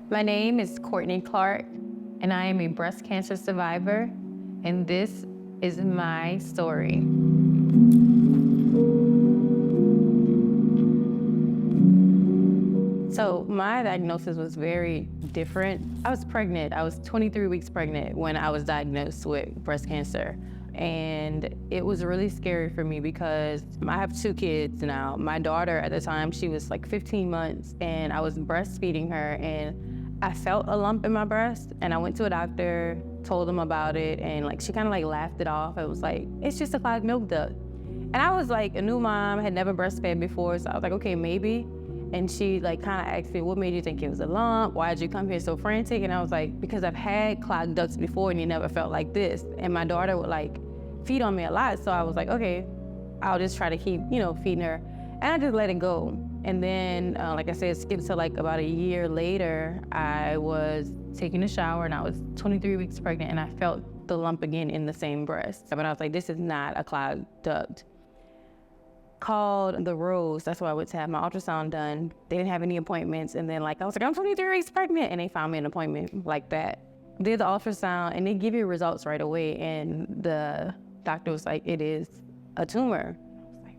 My name is Courtney Clark, and I am a breast cancer survivor, and this is my story. So my diagnosis was very different. I was pregnant. I was 23 weeks pregnant when I was diagnosed with breast cancer. And it was really scary for me because I have 2 kids now. My daughter at the time, she was like 15 months and I was breastfeeding her and I felt a lump in my breast and I went to a doctor, told him about it, and like she kind of like laughed it off. It was like, it's just a clogged milk duct. And I was like a new mom, had never breastfed before, so I was like, okay, maybe. And she like kind of asked me, what made you think it was a lump? Why did you come here so frantic? And I was like, because I've had clogged ducts before and you never felt like this. And my daughter would like feed on me a lot. So I was like, okay, I'll just try to keep, feeding her. And I just let it go. And then, like I said, skipped to like about a year later, I was taking a shower and I was 23 weeks pregnant and I felt the lump again in the same breast. But I was like, this is not a clogged duct. Called the Rose, that's why I went to have my ultrasound done. They didn't have any appointments. And then I was like, I'm 23 weeks pregnant. And they found me an appointment like that. Did the ultrasound and they give you results right away. And the doctor was like, it is a tumor. I was like,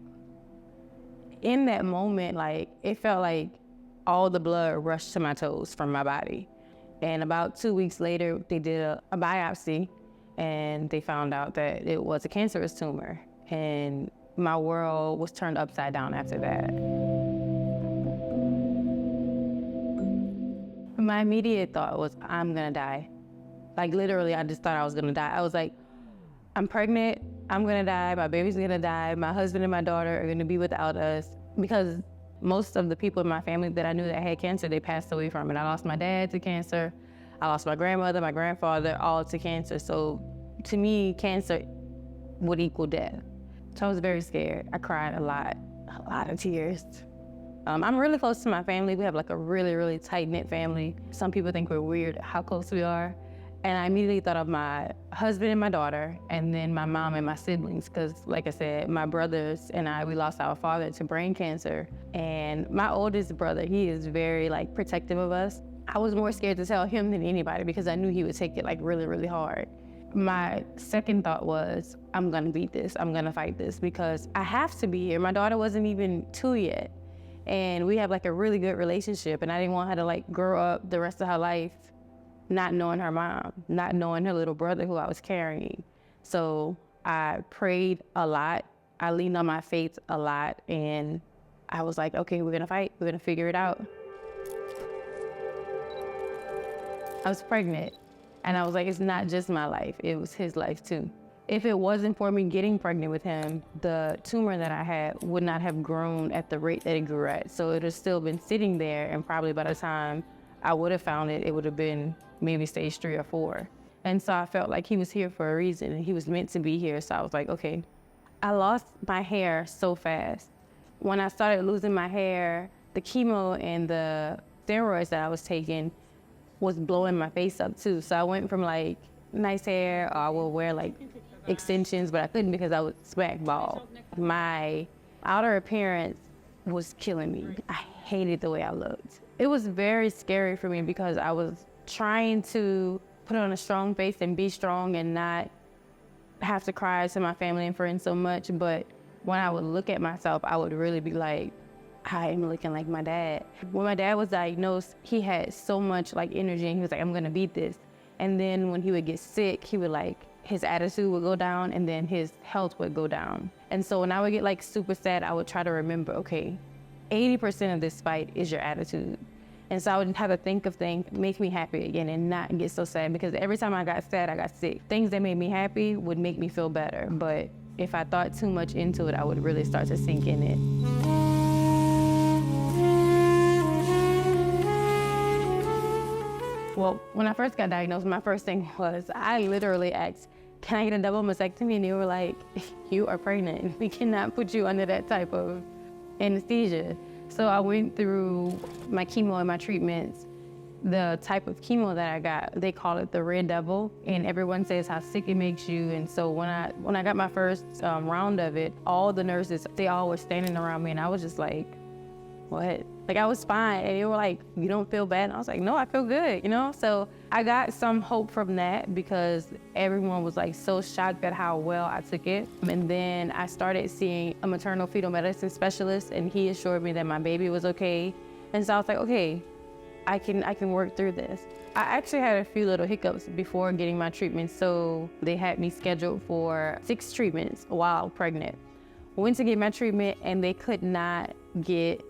in that moment, it felt like all the blood rushed to my toes from my body. And about 2 weeks later, they did a biopsy and they found out that it was a cancerous tumor. And my world was turned upside down after that. My immediate thought was, I'm gonna die. Like literally, I just thought I was gonna die. I was like, I'm pregnant, I'm gonna die, my baby's gonna die, my husband and my daughter are gonna be without us. Because most of the people in my family that I knew that had cancer, they passed away from it. I lost my dad to cancer, I lost my grandmother, my grandfather, all to cancer. So to me, cancer would equal death. So I was very scared. I cried a lot of tears. I'm really close to my family. We have like a really, really tight-knit family. Some people think we're weird how close we are. And I immediately thought of my husband and my daughter, and then my mom and my siblings, because like I said, my brothers and we lost our father to brain cancer. And my oldest brother, he is very protective of us. I was more scared to tell him than anybody because I knew he would take it really, really hard. My second thought was, I'm gonna beat this, I'm gonna fight this because I have to be here. My daughter wasn't even 2 yet. And we have a really good relationship and I didn't want her to grow up the rest of her life not knowing her mom, not knowing her little brother who I was carrying. So I prayed a lot, I leaned on my faith a lot, and I was like, okay, we're gonna fight, we're gonna figure it out. I was pregnant. And I was like, it's not just my life, it was his life too. If it wasn't for me getting pregnant with him, the tumor that I had would not have grown at the rate that it grew at. So it would have still been sitting there, and probably by the time I would have found it, it would have been maybe stage 3 or 4. And so I felt like he was here for a reason and he was meant to be here. So I was like, okay. I lost my hair so fast. When I started losing my hair, the chemo and the steroids that I was taking was blowing my face up too. So I went from nice hair, or I would wear extensions, but I couldn't because I was smack bald. My outer appearance was killing me. I hated the way I looked. It was very scary for me because I was trying to put on a strong face and be strong and not have to cry to my family and friends so much. But when I would look at myself, I would really be like, I am looking like my dad. When my dad was diagnosed, he had so much energy and he was like, I'm gonna beat this. And then when he would get sick, he would his attitude would go down and then his health would go down. And so when I would get super sad, I would try to remember, okay, 80% of this fight is your attitude. And so I would have to think of things, make me happy again and not get so sad, because every time I got sad, I got sick. Things that made me happy would make me feel better. But if I thought too much into it, I would really start to sink in it. Well, when I first got diagnosed, my first thing was, I literally asked, can I get a double mastectomy? And they were like, you are pregnant. We cannot put you under that type of anesthesia. So I went through my chemo and my treatments. The type of chemo that I got, they call it the red devil, and everyone says how sick it makes you. And so when I got my first round of it, all the nurses, they all were standing around me, and I was just like, what? Like, I was fine. And they were like, you don't feel bad? And I was like, no, I feel good, you know? So I got some hope from that because everyone was like so shocked at how well I took it. And then I started seeing a maternal fetal medicine specialist, and he assured me that my baby was okay. And so I was like, okay, I can work through this. I actually had a few little hiccups before getting my treatment. So they had me scheduled for 6 treatments while pregnant. Went to get my treatment and they could not get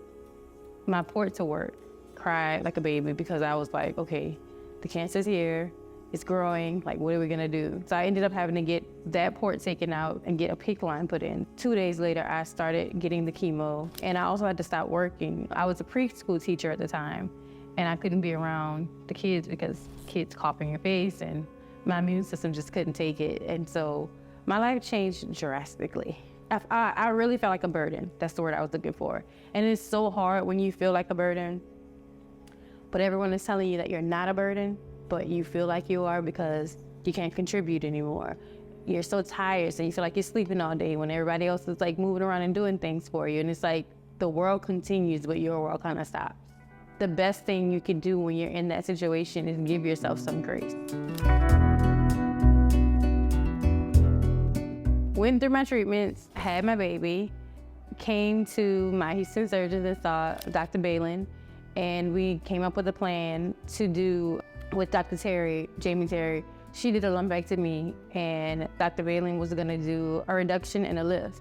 my port to work. Cried like a baby because I was like, okay, the cancer's here, it's growing, like what are we gonna do? So I ended up having to get that port taken out and get a PICC line put in. 2 days later, I started getting the chemo, and I also had to stop working. I was a preschool teacher at the time, and I couldn't be around the kids because kids cough in your face, and my immune system just couldn't take it. And so my life changed drastically. I really felt like a burden. That's the word I was looking for. And it's so hard when you feel like a burden, but everyone is telling you that you're not a burden, but you feel like you are because you can't contribute anymore. You're so tired, so you feel like you're sleeping all day when everybody else is like moving around and doing things for you. And it's like the world continues, but your world kind of stops. The best thing you can do when you're in that situation is give yourself some grace. Went through my treatments, had my baby, came to my Houston surgeon and saw Dr. Baylan, and we came up with a plan to do with Dr. Terry, Jamie Terry. She did a lumpectomy, and Dr. Baylan was gonna do a reduction and a lift,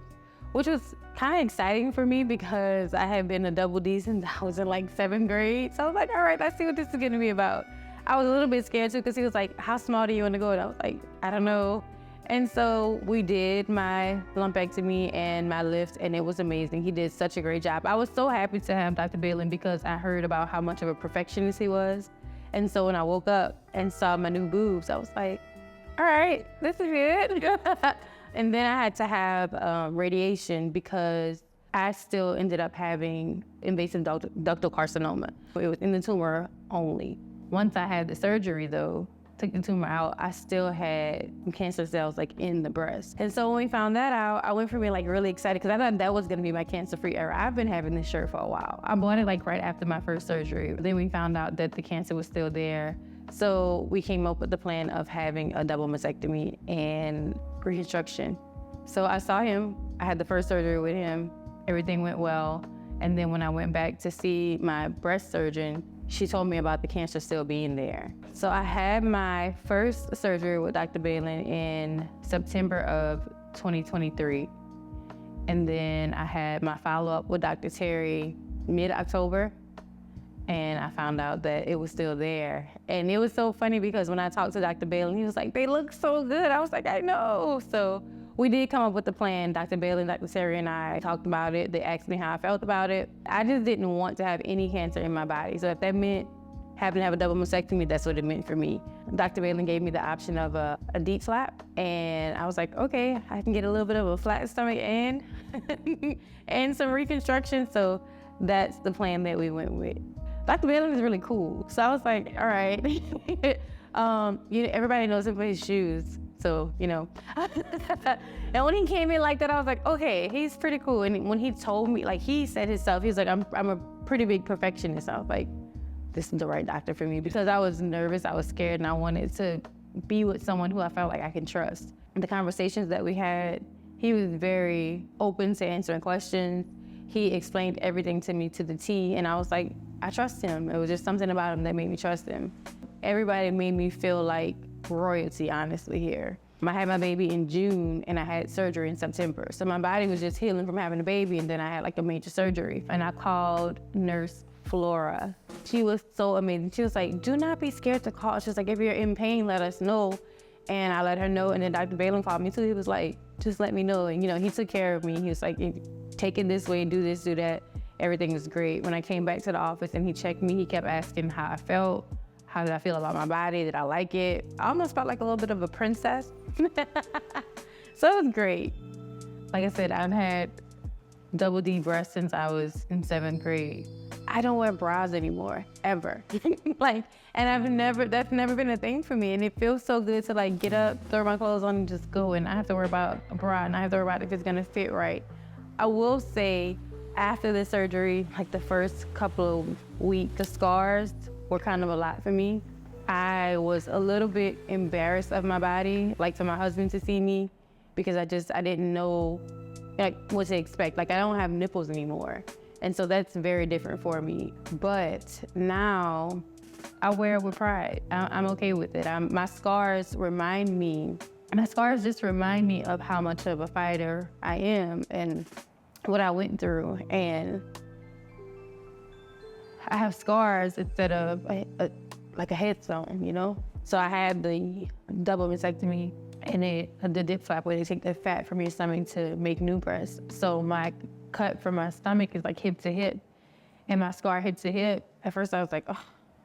which was kind of exciting for me because I had been a double D since I was in like 7th grade. So I was like, all right, let's see what this is gonna be about. I was a little bit scared too because he was like, how small do you wanna go? And I was like, I don't know. And so we did my lumpectomy and my lift, and it was amazing. He did such a great job. I was so happy to have Dr. Baylan because I heard about how much of a perfectionist he was. And so when I woke up and saw my new boobs, I was like, all right, this is good. And then I had to have radiation because I still ended up having invasive ductal carcinoma. It was in the tumor only. Once I had the surgery though, took the tumor out, I still had cancer cells like in the breast. And so when we found that out, I went from being like really excited because I thought that was gonna be my cancer-free era. I've been having this shirt for a while. I bought it like right after my first surgery. Then we found out that the cancer was still there. So we came up with the plan of having a double mastectomy and reconstruction. So I saw him, I had the first surgery with him, everything went well. And then when I went back to see my breast surgeon, she told me about the cancer still being there. So I had my first surgery with Dr. Baylan in September of 2023. And then I had my follow-up with Dr. Terry mid-October, and I found out that it was still there. And it was so funny because when I talked to Dr. Baylan, he was like, they look so good. I was like, I know. So we did come up with the plan. Dr. Baylan, Dr. Terry, and I talked about it. They asked me how I felt about it. I just didn't want to have any cancer in my body. So if that meant having to have a double mastectomy, that's what it meant for me. Dr. Baylan gave me the option of a deep flap. And I was like, okay, I can get a little bit of a flat stomach and, and some reconstruction. So that's the plan that we went with. Dr. Baylan is really cool. So I was like, all right. Everybody knows him for his shoes. So, and when he came in like that, I was like, okay, he's pretty cool. And when he told me, like he said himself, he was like, I'm a pretty big perfectionist. I was like, this is the right doctor for me because I was nervous, I was scared, and I wanted to be with someone who I felt like I can trust. And the conversations that we had, he was very open to answering questions. He explained everything to me to the T, and I was like, I trust him. It was just something about him that made me trust him. Everybody made me feel like royalty, honestly, here. I had my baby in June and I had surgery in September. So my body was just healing from having a baby, and then I had like a major surgery. And I called Nurse Flora. She was so amazing. She was like, do not be scared to call. She was like, if you're in pain, let us know. And I let her know, and then Dr. Baylan called me too. He was like, just let me know. And he took care of me. He was like, take it this way, do this, do that. Everything was great. When I came back to the office and he checked me, he kept asking how I felt. How did I feel about my body? Did I like it? I almost felt like a little bit of a princess. So it was great. Like I said, I've had double D breasts since I was in 7th grade. I don't wear bras anymore, ever. And that's never been a thing for me. And it feels so good to get up, throw my clothes on and just go. And I have to worry about a bra, and I have to worry about if it's gonna fit right. I will say, After the surgery, like the first couple of weeks, the scars were kind of a lot for me. I was a little bit embarrassed of my body, like for my husband to see me, because I didn't know like what to expect. Like I don't have nipples anymore. And so that's very different for me. But now I wear it with pride. I'm okay with it. My scars just remind me of how much of a fighter I am and what I went through. And I have scars instead of like a headstone, you know? So I had the double mastectomy and the dip flap where they take the fat from your stomach to make new breasts. So my cut from my stomach is like hip to hip, and my scar hip to hip. At first I was like, oh,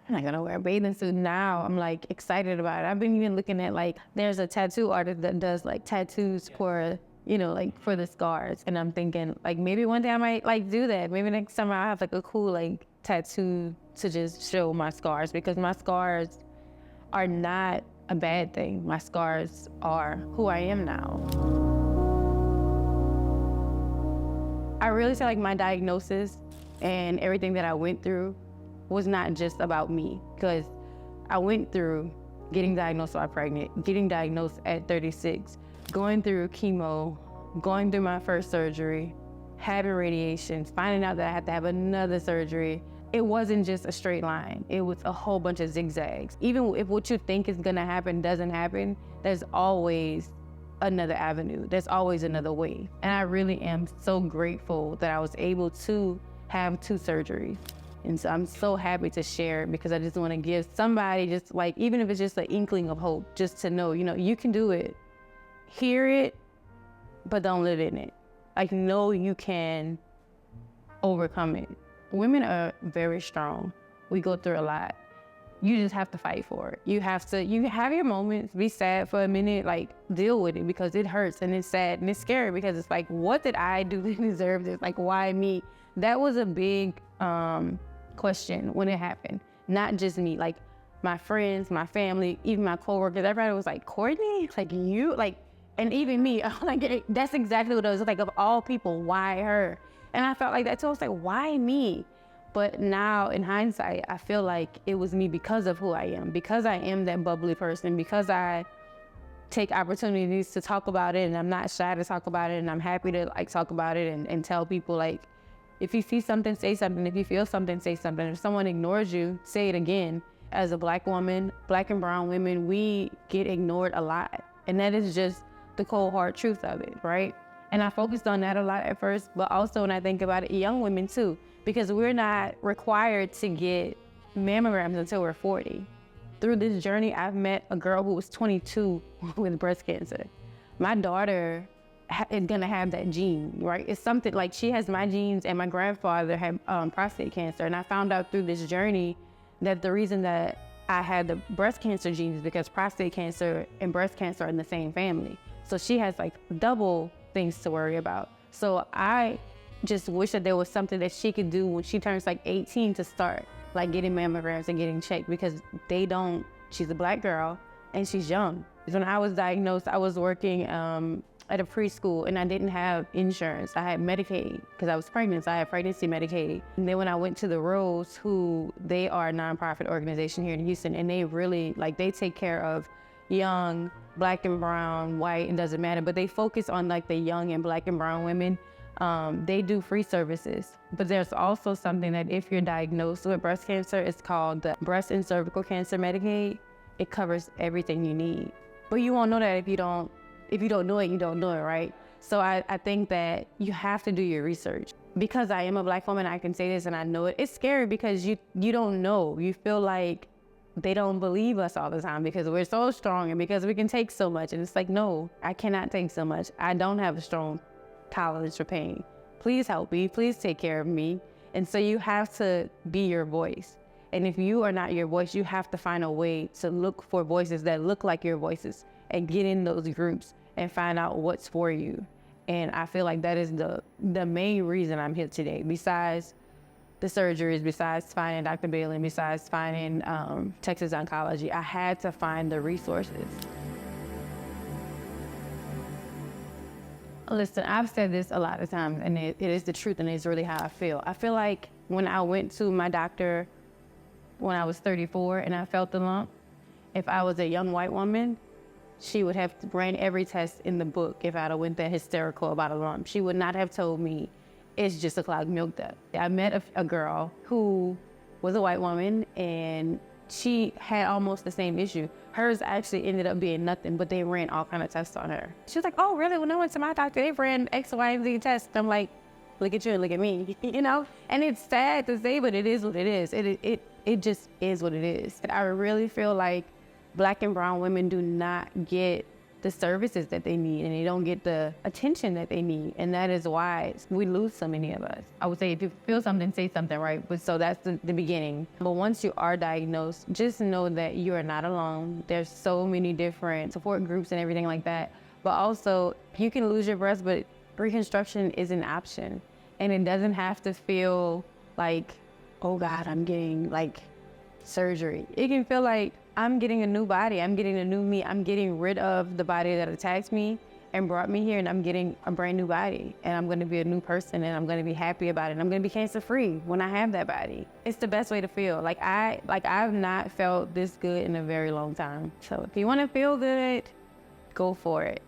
I'm not gonna wear a bathing suit. Now I'm like excited about it. I've been even looking at like, there's a tattoo artist that does like tattoos for, you know, like for the scars. And I'm thinking like maybe one day I might like do that. Maybe next summer I'll have like a cool like tattoo to just show my scars, because my scars are not a bad thing. My scars are who I am now. I really feel like my diagnosis and everything that I went through was not just about me, because I went through getting diagnosed while pregnant, getting diagnosed at 36, going through chemo, going through my first surgery, having radiation, finding out that I had to have another surgery. It wasn't just a straight line. It was a whole bunch of zigzags. Even if what you think is gonna happen doesn't happen, there's always another avenue. There's always another way. And I really am so grateful that I was able to have 2 surgeries. And so I'm so happy to share, because I just wanna give somebody just like, even if it's just an inkling of hope, just to know, you know, you can do it. Hear it, but don't live in it. Like, know you can overcome it. Women are very strong. We go through a lot. You just have to fight for it. You have your moments, be sad for a minute, like deal with it, because it hurts and it's sad and it's scary, because it's like, what did I do to deserve this? Like, why me? That was a big question when it happened. Not just me, like my friends, my family, even my coworkers, everybody was like, Courtney, like you, like, and even me, I'm like, that's exactly what it was like. Of all people, why her? And I felt like that too. I was like, why me? But now in hindsight, I feel like it was me because of who I am, because I am that bubbly person, because I take opportunities to talk about it, and I'm not shy to talk about it, and I'm happy to like talk about it and tell people, like, if you see something, say something. If you feel something, say something. If someone ignores you, say it again. As a Black woman, Black and brown women, we get ignored a lot. And that is just the cold hard truth of it, right? And I focused on that a lot at first, but also when I think about it, young women too, because we're not required to get mammograms until we're 40. Through this journey, I've met a girl who was 22 with breast cancer. My daughter is gonna have that gene, right? It's something like, she has my genes, and my grandfather had prostate cancer. And I found out through this journey that the reason that I had the breast cancer genes is because prostate cancer and breast cancer are in the same family. So she has like double things to worry about. So I just wish that there was something that she could do when she turns like 18 to start like getting mammograms and getting checked, because they don't. She's a Black girl and she's young. When I was diagnosed, I was working at a preschool, and I didn't have insurance. I had Medicaid because I was pregnant, so I had pregnancy Medicaid. And then when I went to the Rose, they are a nonprofit organization here in Houston, and they really like, they take care of young Black and brown, white, it doesn't matter, but they focus on like the young and Black and brown women. They do free services, but there's also something that if you're diagnosed with breast cancer, it's called the Breast and Cervical Cancer Medicaid. It covers everything you need, but you won't know that if you don't know it, you don't know it, right? So I think that you have to do your research. Because I am a Black woman, I can say this and I know it. It's scary because you don't know. You feel like they don't believe us all the time because we're so strong and because we can take so much. And it's like, no, I cannot take so much. I don't have a strong tolerance for pain. Please help me. Please take care of me. And so you have to be your voice. And if you are not your voice, you have to find a way to look for voices that look like your voices and get in those groups and find out what's for you. And I feel like that is the main reason I'm here today. Besides the surgeries, besides finding Dr. Baylan, besides finding Texas Oncology, I had to find the resources. Listen, I've said this a lot of times, and it is the truth, and it's really how I feel. I feel like when I went to my doctor when I was 34 and I felt the lump, if I was a young white woman, she would have ran every test in the book if I'd have went that hysterical about a lump. She would not have told me it's just a clogged milk duct. I met a girl who was a white woman, and she had almost the same issue. Hers actually ended up being nothing, but they ran all kind of tests on her. She was like, oh, really? When I went to my doctor, they ran X, Y, and Z tests. I'm like, look at you and look at me, you know? And it's sad to say, but it is what it is. It just is what it is. I really feel like Black and brown women do not get the services that they need, and they don't get the attention that they need. And that is why we lose so many of us. I would say if you feel something, say something, right? But so that's the beginning. But once you are diagnosed, just know that you are not alone. There's so many different support groups and everything like that. But also, you can lose your breast, but reconstruction is an option. And it doesn't have to feel like, oh God, I'm getting like surgery. It can feel like, I'm getting a new body, I'm getting a new me, I'm getting rid of the body that attacked me and brought me here, and I'm getting a brand new body, and I'm gonna be a new person, and I'm gonna be happy about it, and I'm gonna be cancer free when I have that body. It's the best way to feel. I've not felt this good in a very long time. So if you wanna feel good, go for it.